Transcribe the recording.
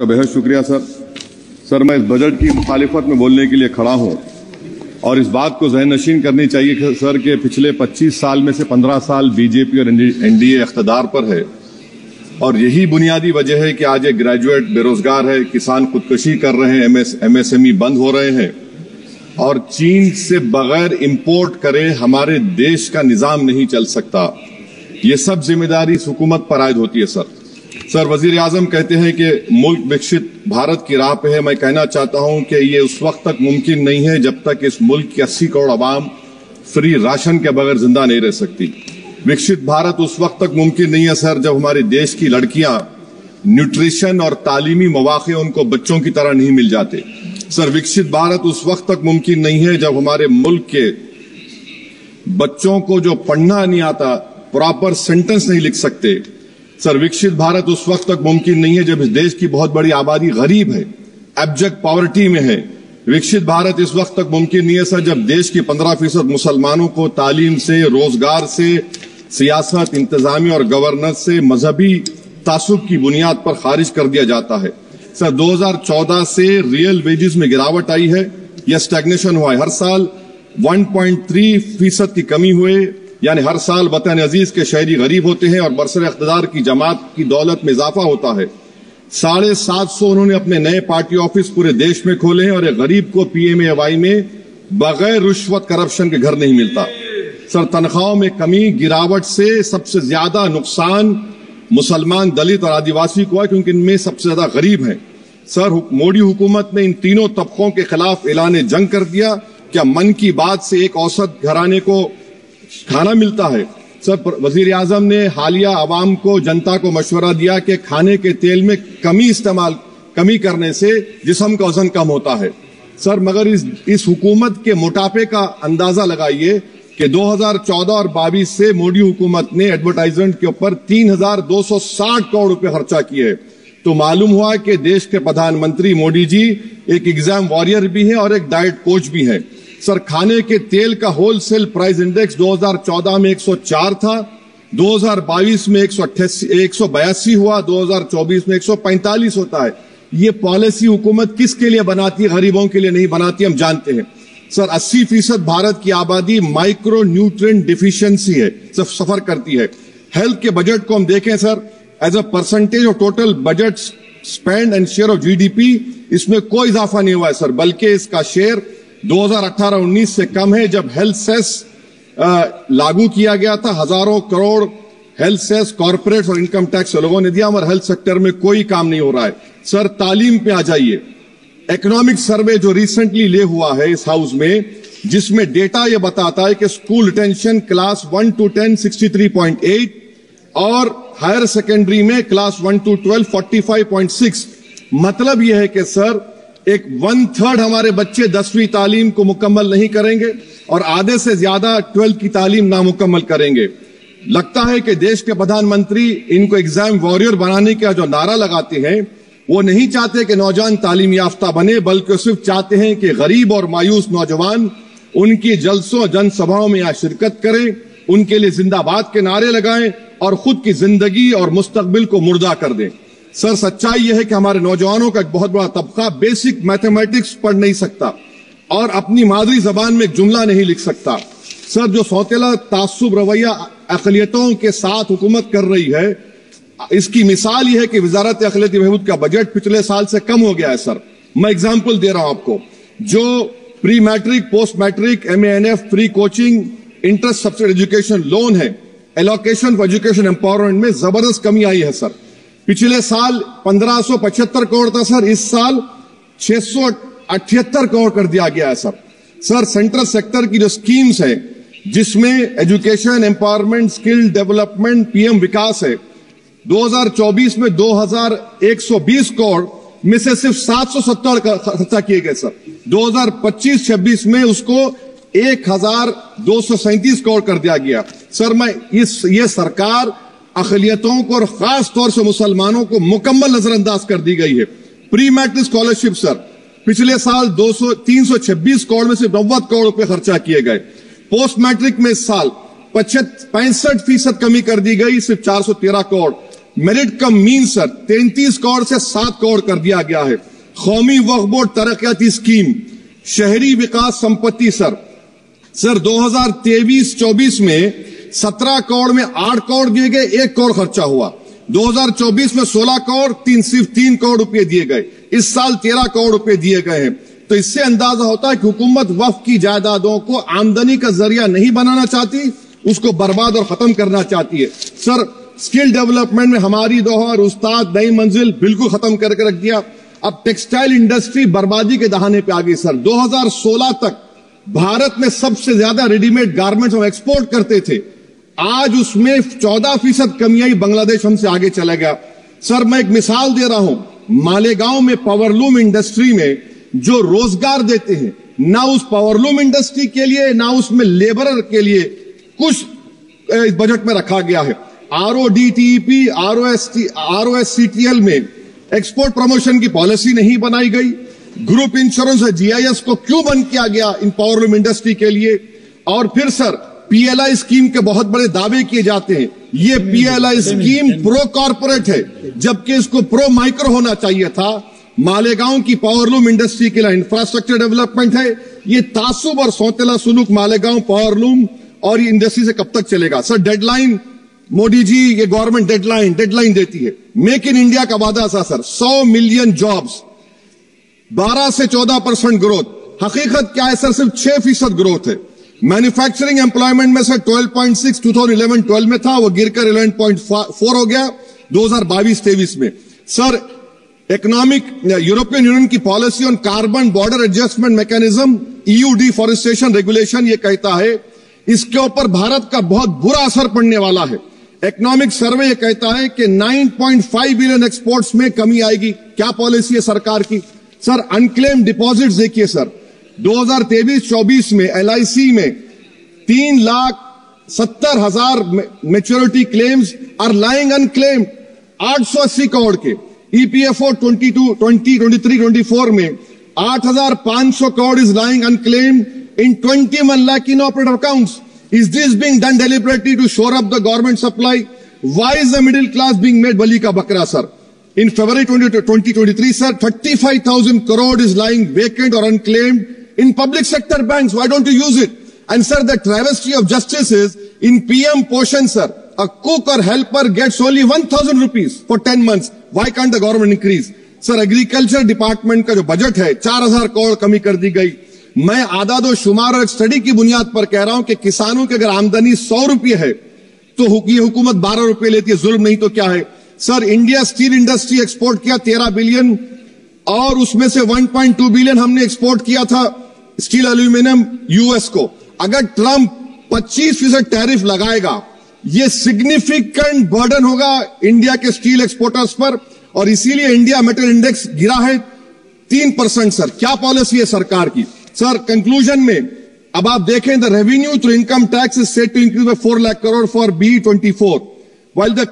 बेहद शुक्रिया सर। मैं इस बजट की मुखालिफत में बोलने के लिए खड़ा हूं और इस बात को ज़हन नशीन करनी चाहिए सर कि पिछले 25 साल में से 15 साल बीजेपी और एनडीए इख्तिदार पर है और यही बुनियादी वजह है कि आज एक ग्रेजुएट बेरोजगार है, किसान खुदकुशी कर रहे हैं, एमएसएमई बंद हो रहे हैं और चीन से बगैर इंपोर्ट करे हमारे देश का निजाम नहीं चल सकता। ये सब जिम्मेदारी इस हुकूमत पर आयद होती है सर। वजीर आजम कहते हैं कि मुल्क विकसित भारत की राह पे है। मैं कहना चाहता हूं कि ये उस वक्त तक मुमकिन नहीं है जब तक इस मुल्क की 80 करोड़ आवाम फ्री राशन के बगैर जिंदा नहीं रह सकती। विकसित भारत उस वक्त तक मुमकिन नहीं है सर जब हमारे देश की लड़कियां न्यूट्रिशन और तालीमी मौके उनको बच्चों की तरह नहीं मिल जाते। सर विकसित भारत उस वक्त तक मुमकिन नहीं है जब हमारे मुल्क के बच्चों को जो पढ़ना नहीं आता, प्रॉपर सेंटेंस नहीं लिख सकते। सर विकसित भारत उस वक्त तक मुमकिन नहीं है जब इस देश की बहुत बड़ी आबादी गरीब है, एब्जेक्ट पॉवर्टी में है। विकसित भारत इस वक्त तक मुमकिन नहीं है सर जब देश की 15% मुसलमानों को तालीम से, रोजगार से, सियासत, इंतजामी और गवर्नेंस से मजहबी तासुब की बुनियाद पर खारिज कर दिया जाता है। सर 2014 से रियल वेजेस में गिरावट आई है या स्टैग्नेशन हुआ है। हर साल 1.3% की कमी हुए, यानी हर साल वतन अजीज के शहरी गरीब होते हैं और बरसर इख्तिदार की जमात की दौलत में इजाफा होता है। 750 उन्होंने अपने नए पार्टी ऑफिस पूरे देश में खोले हैं और एक गरीब को पीएमएवाई में बगैर रिश्वत करप्शन के घर नहीं मिलता। सर तनख्वाहों में कमी, गिरावट से सबसे ज्यादा नुकसान मुसलमान, दलित और आदिवासी को है क्योंकि इनमें सबसे ज्यादा गरीब हैं। सर मोदी हुकूमत ने इन तीनों तबकों के खिलाफ ऐलान जंग कर दिया। क्या मन की बात से एक औसत घराने को खाना मिलता है? सर वजीर आजम ने हालिया आवाम को, जनता को मशवरा दिया कि खाने के तेल में कमी करने से जिस्म का वजन कम होता है। सर मगर इस हुकूमत के मोटापे का अंदाजा लगाइए कि 2014 और 22 से मोदी हुकूमत ने एडवर्टाइजमेंट के ऊपर 3,260 करोड़ रुपए खर्चा किए। तो मालूम हुआ कि देश के प्रधानमंत्री मोदी जी एक एग्जाम वॉरियर भी हैं और एक डाइट कोच भी हैं। सर खाने के तेल का होलसेल प्राइस इंडेक्स 2014 में 104 था, 2022 में 182 हुआ, 2024 में 145 होता है। ये पॉलिसी हुकूमत किसके लिए बनाती है? गरीबों के लिए नहीं बनाती, हम जानते हैं। सर 80% भारत की आबादी माइक्रो न्यूट्रिएंट डिफिशियंसी है, सफर करती है। हेल्थ के बजट को हम देखें sir, as a percentage of total budget spend and share of GDP, इसमें कोई इजाफा नहीं हुआ है सर, बल्कि इसका शेयर 2018-19 से कम है। जब हेल्थ सेस लागू किया गया था, हजारों करोड़ हेल्थ सेस कॉर्पोरेट और इनकम टैक्स लोगों ने दिया, हमारे हेल्थ सेक्टर में कोई काम नहीं हो रहा है। सर तालीम पे आ जाइए। इकोनॉमिक सर्वे जो रिसेंटली ले हुआ है इस हाउस में, जिसमें डेटा यह बताता है कि स्कूल रिटेंशन क्लास 1 to 10 63.8 और हायर सेकेंडरी में क्लास 1 to 12 45.6। मतलब यह है कि सर एक 1/3 हमारे बच्चे 10वीं तालीम को मुकम्मल नहीं करेंगे और आधे से ज्यादा 12th की तालीम नामुकम्मल करेंगे। लगता है कि देश के प्रधानमंत्री इनको एग्जाम वॉरियर बनाने का जो नारा लगाते हैं, वो नहीं चाहते कि नौजवान तालीम याफ्ता बने, बल्कि सिर्फ चाहते हैं कि गरीब और मायूस नौजवान उनकी जलसों जनसभाओं में यहाँ शिरकत करें, उनके लिए जिंदाबाद के नारे लगाएं और खुद की जिंदगी और मुस्तकबिल को मुर्दा कर दें। सर सच्चाई यह है कि हमारे नौजवानों का एक बहुत बड़ा तबका बेसिक मैथमेटिक्स पढ़ नहीं सकता और अपनी मादरी जबान में एक जुमला नहीं लिख सकता। सर जो सौतेला तासुब रवैया अक़लियतों के साथ हुकूमत कर रही है, इसकी मिसाल यह है कि वजारत अक़लियती बहबूद का बजट पिछले साल से कम हो गया है। सर मैं एग्जाम्पल दे रहा हूं आपको, जो pre matric, post matric, MANF, free coaching, interest subsidy education loan है, एलोकेशन फॉर एजुकेशन एम्पावरमेंट में जबरदस्त कमी आई है। सर पिछले साल 1575 करोड़ था सर, इस साल 678 करोड़ कर दिया गया है। सर सेंट्रल सेक्टर की जो स्कीम्स है, जिसमें education, empowerment, skill development, PM विकास है, 2024 में 2120 करोड़ में से सिर्फ 770 खर्चा किए गए। सर 2025-26 में उसको 1237 करोड़ कर दिया गया। सर ये सरकार अक़लियतों को और खास तौर से मुसलमानों को मुकम्मल नजरअंदाज कर दी गई है। प्री मैट्रिक स्कॉलरशिप सर पिछले साल 326 करोड़ में से 90 करोड़ रुपए खर्चा किए गए। पोस्ट मैट्रिक में इस साल 65% कमी कर दी गई, सिर्फ 413 करोड़। मेरिट कम मीन सर 33 करोड़ से 7 करोड़ कर दिया गया है। कौमी वक्फ बोर्ड तरक्याती स्कीम, शहरी विकास संपत्ति सर 2023-24 में 17 करोड़ में 8 करोड़ दिए गए, 1 करोड़ खर्चा हुआ। 2024 में 16 करोड़ सिर्फ 3 करोड़ रुपए दिए गए। इस साल 13 करोड़ रुपए दिए गए हैं। तो इससे अंदाजा होता है कि हुकूमत वक्फ की जायदादों को आमदनी का जरिया नहीं बनाना चाहती, उसको बर्बाद और खत्म करना चाहती है। सर स्किल डेवलपमेंट में हमारी दोहर उस्ताद नई मंजिल बिल्कुल खत्म करके रख दिया। अब टेक्सटाइल इंडस्ट्री बर्बादी के दहाने पे आ गई सर। 2016 तक भारत में सबसे ज्यादा रेडीमेड गारमेंट्स हम एक्सपोर्ट करते थे, आज उसमें 14% कमी आई, बांग्लादेश हमसे आगे चला गया। सर मैं एक मिसाल दे रहा हूं, मालेगांव में पावरलूम इंडस्ट्री में जो रोजगार देते हैं, ना उस पावरलूम इंडस्ट्री के लिए ना उसमें लेबरर के लिए कुछ इस बजट में रखा गया है। RODTEP, ROSCTL में एक्सपोर्ट प्रमोशन की पॉलिसी नहीं बनाई गई। ग्रुप इंश्योरेंस और GIS को क्यों बंद किया गया इन पावरलूम इंडस्ट्री के लिए? और फिर सर PLI स्कीम के बहुत बड़े दावे किए जाते हैं। ये PLI स्कीम प्रो कॉर्पोरेट है, जबकि इसको प्रो माइक्रो होना चाहिए था। मालेगांव की पावरलूम इंडस्ट्री के लिए इंफ्रास्ट्रक्चर डेवलपमेंट है। ये तासुब और सौतेला सुलूक मालेगांव पावरलूम और ये इंडस्ट्री से कब तक चलेगा? सर डेडलाइन, मोदी जी ये गवर्नमेंट डेडलाइन देती है। मेक इन इंडिया का वादा था सर 100 मिलियन जॉब्स, 12 से 14% ग्रोथ। हकीकत क्या है सर? सिर्फ 6% ग्रोथ है। मैन्युफैक्चरिंग एम्प्लॉयमेंट में सर 12.6 2011-12 में था, वो गिरकर 11.4 हो गया 2022-23 में। सर इकोनॉमिक यूरोपियन यूनियन की policy on carbon border adjustment mechanism EU deforestation regulation ये कहता है इसके ऊपर भारत का बहुत बुरा असर पड़ने वाला है। इकोनॉमिक सर्वे ये कहता है कि 9.5 बिलियन एक्सपोर्ट्स में कमी आएगी। क्या पॉलिसी है सरकार की? सर अनक्लेम डिपॉजिट्स देखिए सर, 2023-24 में LIC में 3,70,000 maturity claims are lying unclaimed, 880 crore के। EPFO 2023-24 में 8,500 crore is lying unclaimed in 21 lakh inoperative accounts. Is this being done deliberately to shore up the government supply? Why is the middle class being made bali ka bakra, sir? In February 2023, sir, 35,000 crore is lying vacant or unclaimed in public sector banks. Why don't you use it? And sir, the travesty of justice is in PM Poshan, sir, a cook or helper gets only 1,000 rupees for 10 months. Why can't the government increase? Sir, agriculture department का जो budget है 4,000 करोड़ कमी कर दी गई। मैं आदाद और शुमार और एक स्टडी की बुनियाद पर कह रहा हूं कि किसानों की अगर आमदनी 100 रुपये है तो ये हुकूमत 12 रुपये लेती है। जुल्म नहीं तो क्या है? Sir India steel industry export किया 13 बिलियन और उसमें से 1.2 बिलियन हमने एक्सपोर्ट किया था स्टील एल्यूमिनियम US को। अगर ट्रंप 25% टैरिफ लगाएगा, ये सिग्निफिकेंट बर्डन होगा इंडिया के स्टील एक्सपोर्टर्स पर, और इसीलिए इंडिया मेटल इंडेक्स गिरा है 3%। सर क्या पॉलिसी है सरकार की? सर कंक्लूजन में अब आप देखें, the revenue through income tax is set to increase by 4 lakh crore for B24 while the